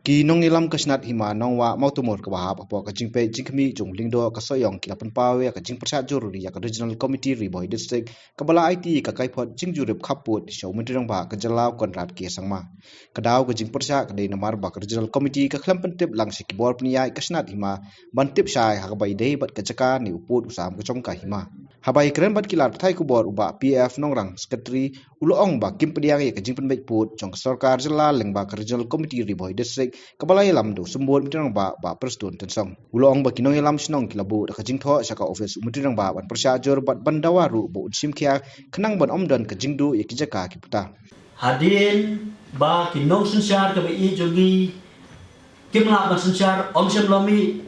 Ki nong ilam kasnat hima nong wa mautumur ka bahap apo ka jingpe jingkmi jong lingdo ka soyong ki lapan pawe ka jing persat jururi ya ka regional committee riboy district ka bala IT ka kaipot jing jurip khaput show menteri rang ba ka jalaw konrad ki sangma ka daw ka jing persat ka dei namar ba ka regional committee ka khlam pentip lang si kibor pniai kasnat hima bantip sai ha ka bai dei bat ka jaka ni uput usam ka chong ka hima habai kren bat kilar thai ku bor uba PF nong rang secretary uloong ba kim pediang ya ka jing penbek put chong sarkar jala leng ba ka regional committee riboy district kabalai lam do sembut mitrang ba preston tensong ulong ba kinong lam snong kilabu da kajing tho saka office mitrang ba ban persajur bat bandawaru bo sim khia khnang ban omdan kajing du yakijaka kiputa hadin ba kinong sunsyar ka ba i jogi kimla ban sunsyar omsem lomi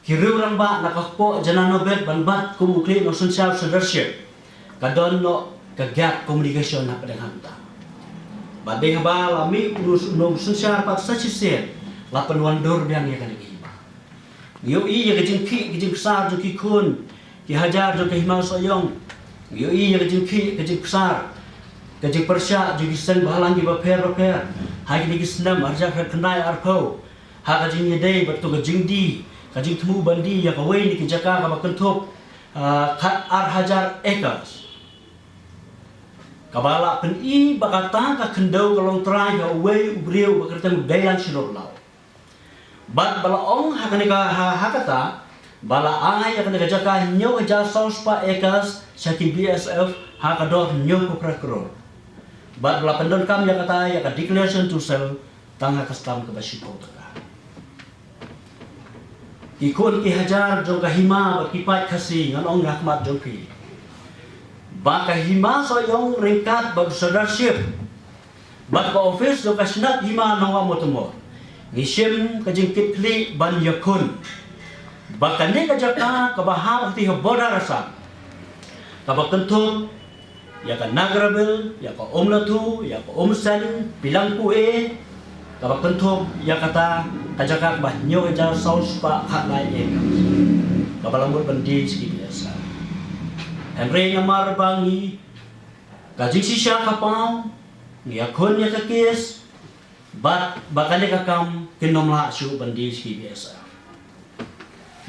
kirurang ba nakakpo jananobet banbat kumukli no sunsyar leadership kadon no kagat communication na padang badeng ba lami urus no sunsyar pat sachisen lapan wandur biang ya kan iba yo i ya kajing besar jo ki kun ki hajar jo ki himal soyong yo i ya kajing besar kajing persya jo ki sen bahalang ki ba per hai ki senam arja kenai arpo ha kajing yedei batu kajing di kajing temu bandi ya kawai ni ki jaka ka bakentup khat ar hajar acres kabala pen i bakata ka kendau kalong trai ka away ubriu bakertang dailan silor law bat bala ong hakane ka hakata bala ai hakane ka jaka nyo ka saus pa acres saki BSF hakador nyo ko krakro bat bala pendon kam ya kata ya ka declaration to sell tang hakastam ka basiko ta ikon ki hajar jong ka hima bat kipat khasi ngan ong rahmat jong ki baka hima soyong ringkat bag leadership bat ka office jong ka snat hima nawa motomo ngisim ka jingkit kli ban yakun baka ni ka jaka ka bahar ti boda rasa ka bakentuk ya ka nagrabel ya ka omlatu ya ka omsan pilang pue ka bakentuk ya kata kajaka bah nyo ja saus pa khatlai e ka balambut bandi ski biasa Henry namar bangi kajing sisya kapau ni akon ya kakis bat bakane kakam kinomla syu bandi ski biasa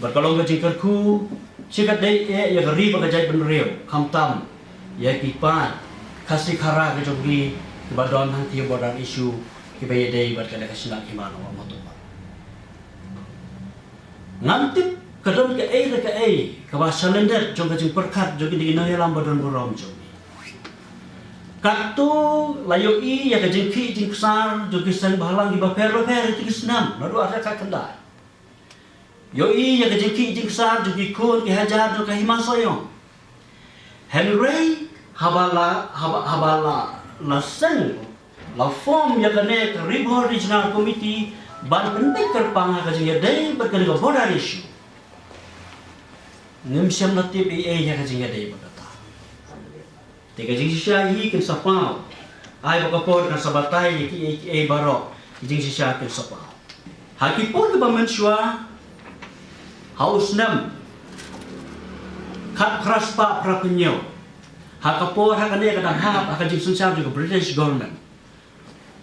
berkalong kajing kerku sikat dei ya gari bakajai benreu kamtam ya kipat kasih khara ke jogi kibadon hanti bodan isu kibaya dei bat kada kasila kimano moto ngantip kadon ke ka ba salender jong ka jing perkat jogi di no yalam bodon borom jogi katu layo i ya ka jing besar jogi sang bahalang di ba per itu senam nadu ada ka kenda yo i ya ka jing besar jogi kun ki hajar jo ka himan soyong Henry habala la seng la form ya ka ne ribo regional committee ban penting terpang ka jing ya dei berkali ka boda issue nimsyam natip ya ka jing ya dei bagata te ka jing sisya hi kin sapau ai bakapor ka sabatai ki baro jing sisya kin sapau hakipon ka bamenswa haus nam khat kraspa prapunyo hakapor hakane ka dan hap ka jing sunsyar juga British government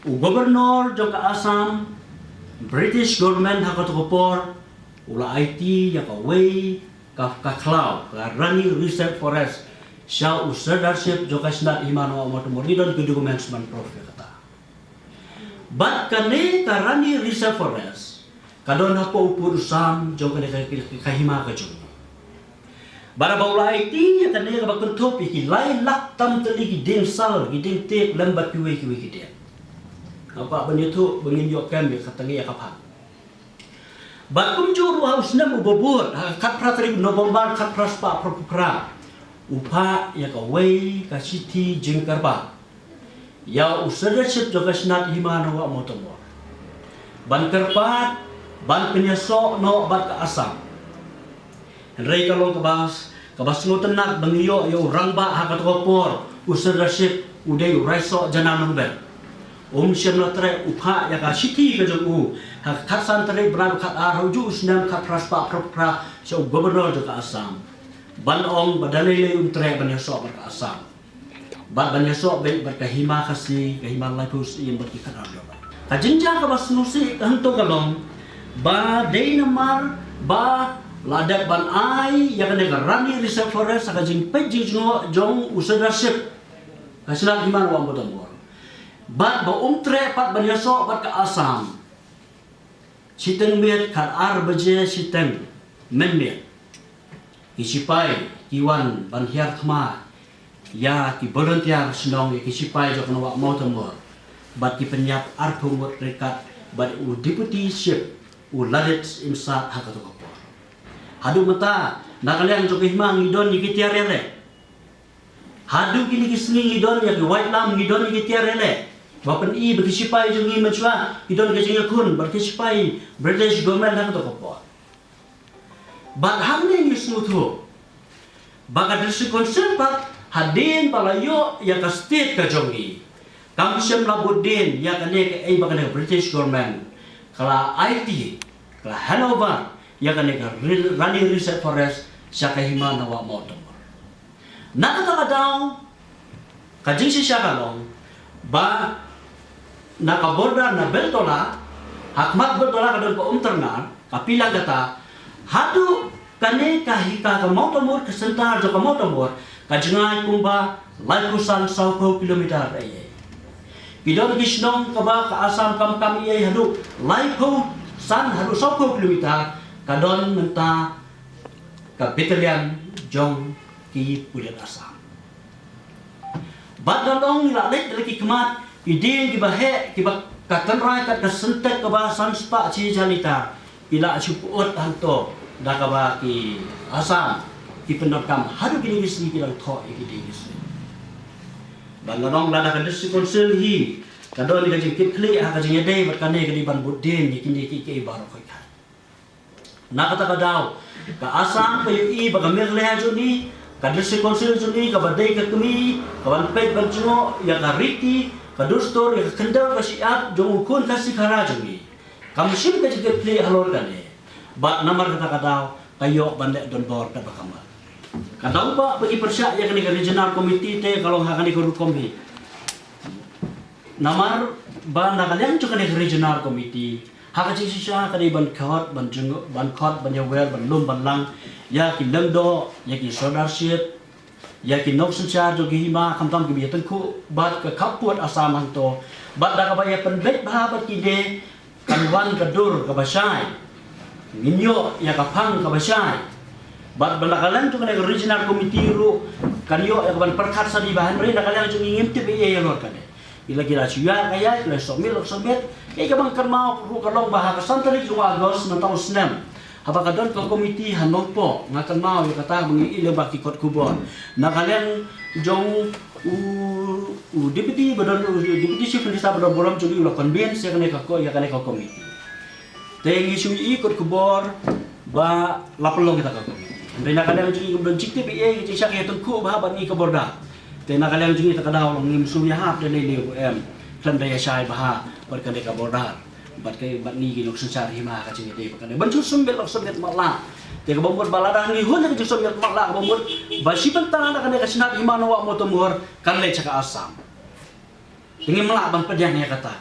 u gobernur jo ka Assam British government hakatokopor ula IT ya ka way ka cloud ka running reserve forest sha leadership jo ka snat himano motomor ni don documents man prof kata bat kane ka running reserve forest kadon hapo upur sam jo ka hima ka jo bara baula IT ya kane ka bakuntup iki lain lak tam teli ki ding sal ki ding tek lambat ki dia apa benyetu bengin yokem ya katangi ya kapan bakum juru haus nam ubobur kat pratri no bombar kat praspa propra upa ya ka wei ka city jingkarba ya usadership juga snat himano wa motomo ban kerpat ban penyeso no bat ka asam Henry kalong kabas ngotenak bengiyo yo rangba hakat kopor usadership udai raiso jananong ben syam latre upha ya ka city ka jong khat san tare bran khat ar hoju snam khat praspa propra so gobernur ka Assam ban ong badalele tre ban yaso ka Assam ban yaso be ka hima khasi ka hima lai pus iem ber ki khat ar Kajinja ka basnusi hanto kalong ba day namar ba ladat ban ai ya kane rani reserve forest sa kajing pejing jong usadarship kasila himan wa mo bat ba tre pat ban yaso bat ka asam siteng met kar ar baje siteng menmet kisipai kiwan ban hiar khma ya ki volunteer senong ki sipai jo kana wa mo tamor bat ki penyap ar phumot rekat bat u deputy ship u ladet imsa hakato ko hadu mata nakaliang jo himang idon ni kitiarele hadu kini kisni idon ya ki white lam idon ni kitiarele bapan i bagi sipai jo ngi machwa idon ke jinga kun bar ki sipai British government hakato ko bat hamne ni suthu baga district council pat hadin palayo ya ka state ka jongi kamsem labudin ya kane ke ai baga British government kala IT kala Hanover ya kane ka running reserve forest sa kahimana wa motor nakataka daw kajing si siya kalong ba nakaborda na beltola hakmat beltola kadon pa umternar kapilang kata hadu kane kahika ka motomor kesentar jo ka motomor kajngai kumba laikusan 10 kilometer ay pidon gisnong ka ba ka asam kam iay hadu laiku san hadu 10 kilometer kadon menta ka battalion jong ki pulit asam badalong lalek dari kikmat idin kibahe kibak katanrai kat kesentek ka ba sanspa ci jalita ila cupuot hanto dakaba ki asam ki penokam hadu gini gisni kilang tho iki gisni bangarong lada ka district council hi kadon ni kajing kitli ha kajing yade berkane kadi ban budin kini ki baro khoi ka nakata ka daw ka asam kayo i bagamir le juni ka district council juni ka badai ka kumi ka ban pet banjuno ya ka riki ka dostor ya ka kendal ka siat jong ukun ka sikara juni kamsim ka kitli halor kane bat namar kata daw kayo bandek don bor ka bakamal kadang ba bagi persya ya kani regional committee te kalau hakani ko kombi namar ba nakaliang jo kani regional committee hakachi sisa kani ban khot ban jung ban khot ban yawer ban lum ban lang ya ki lemdo ya ki sodarship ya ki nok suncha jo gi hima kamtam ki biatan ku bat ka kaput asaman to bat da ka ba ya penbet ba bat ki de kanwan kadur ka basai minyo ya kapang ka basai bat balakalan tu kena regional committee ru kanyo ya ban perkat sa di bahan rin nakalang tu ngimtip iya ya lor kane ila kira suya kaya ila somil somet kay kabang karmao ru kalong baha ka santari ju agos na taon snem haba kadon ko committee hanong po nga karmao ya kata mangi ila baki kot kubon nakalang jong u deputy badon deputy chief minister badon boram ju ila convince ya kane ko committee tengi su ikut kubor ba lapelong kita ka committee Andai nakaliang jungi kung jikti PA kita siya kaya tungku bah ban i kaborda. Te nakaliang jungi ta kadaw long ngim suya hap dan ni UM. Klan daya siya bah berkade kaborda. Bat kay bat ni ginok secara hima ka jingi de bakane. Ban sumbel lok sumbet makla. Te ka bombor balada ni hun ka sumbet makla bombor basi pentan ka ne ka sinat hima no wa mo tumur kan le chaka asam. Ingin melak ban pedang ya kata.